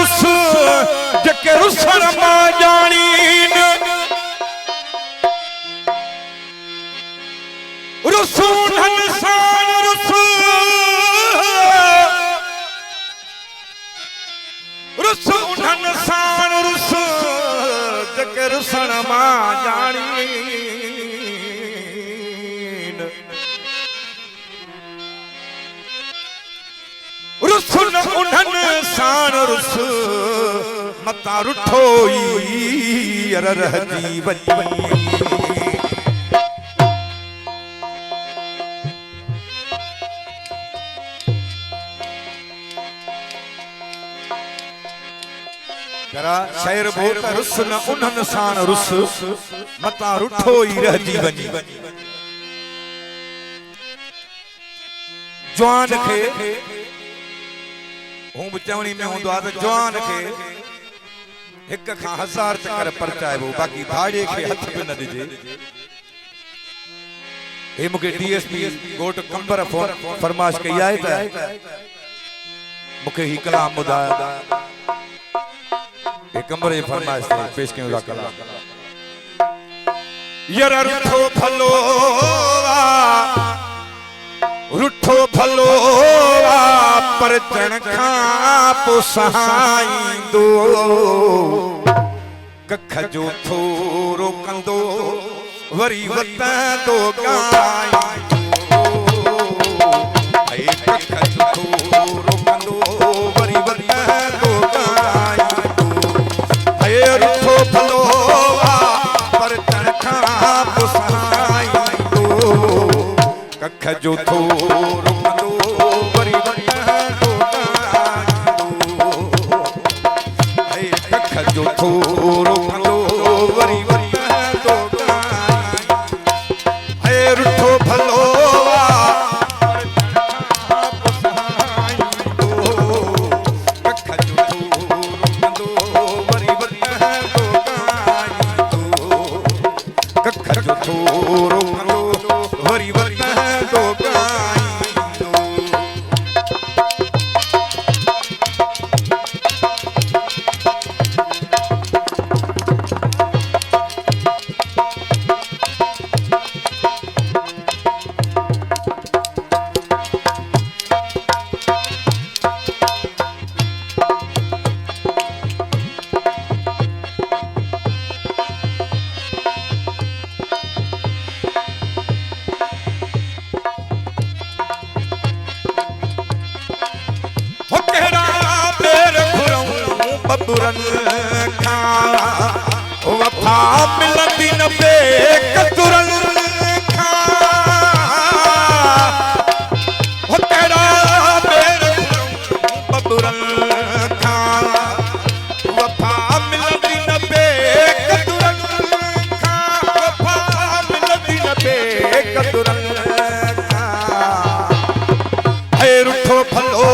रुस जके रुसण मां जानीन रुस उन्हन साण रुस रुस उन्हन साण रुस जके रुसण मां जानीन रुस उन्हन साण रुस मता रुठो अर रहजी वञी शहर भोत रुस न उन्हन साण रुस मता रुठो रहजी वञी जवान खे हूं भी चवणी में हूंदो आहे त जवान खे हिक खां 1000 चक्कर परचाइबो बाक़ी भाड़े खे हथ पे न ॾिजे हे मूंखे डीएसपी गोट कंबर फरमाइश कई आहे त मूंखे ही कलाम ॿुधायो हे कंबर जी फरमाइश ते पेश कयूं था कलाम यार रुठो भलो रुठो भलो पर चण खां पोसाईंदो कख जो थोरो कंदो वरी वतंदो गाईंदो कख जो थोरो कंदो वरी वतंदो गाईंदो रुठो भलो पर चण खां पोसाईंदो कख जो थोरो कंदो वरी जो थोरो कंदो वरी वतंदो गाईंदो रुठो भलो कख जो थोरो कंदो वरी वतंदो गाईंदो कख जो थोरो कंदो वरी वतंदो गाईंदो बबुरन खां वफा मिलंदी न बेकतुरन खां हो तेरा बेर बबुरन खां वफा मिलंदी न बेकतुरन खां वफा मिलंदी न बेकतुरन खां रुठो भलो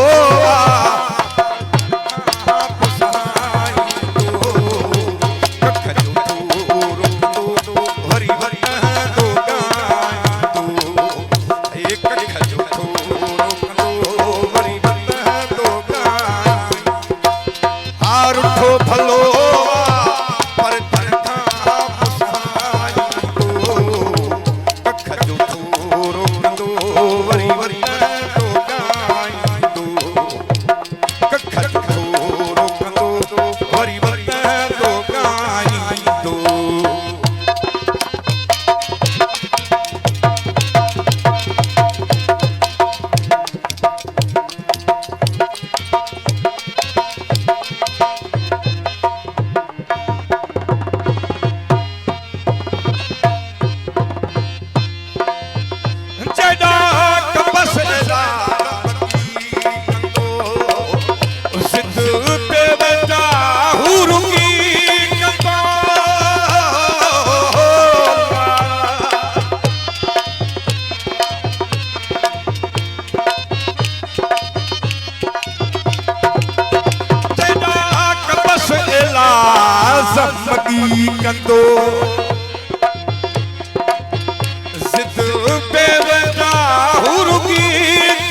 कंदो जिद बेवजह हुरुगी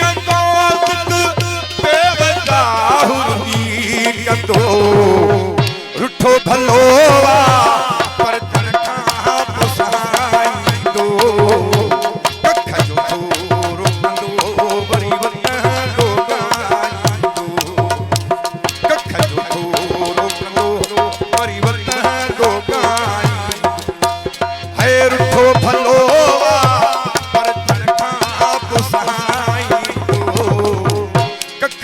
कंदो जिद बेवजह हुरुगी कंदो रुठो भलो पर तनखा पुसाईंदो कख जो थोरो कंदो वरी वतंदो ॻाईंदो कख जो थोरो कंदो वरी वतंदो ॻाईंदो है रुठो भलो पर तनखा पुसाईंदो कख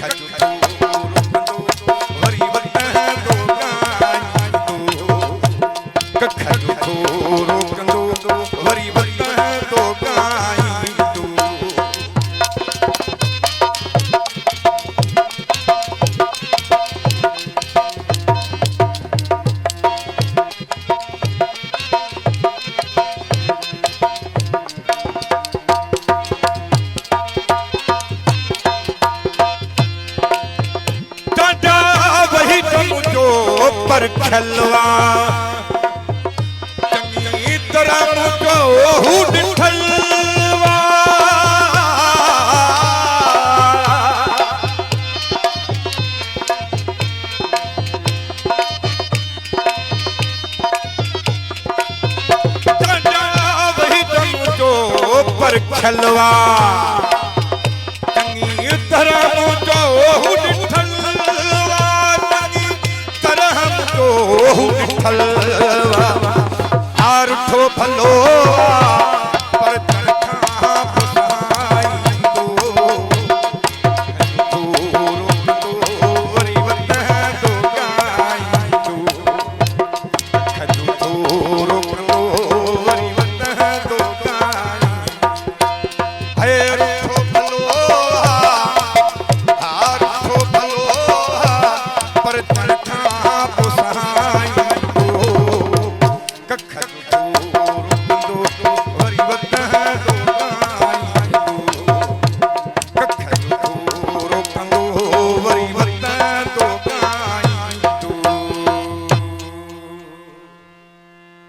जो पर खलवा चंगी तरह मुझो ॾिठलवा वही मुझो पर खलवा चंगी तरह मुझो रुठो भलो पर तनखा पुसाईंदो वरी वतंदो ॻाईंदो कख जो थोरो कंदो वरी वतंदो ॻाईंदो है रुठो भलो पर तनखा पुसाईंदो कख जो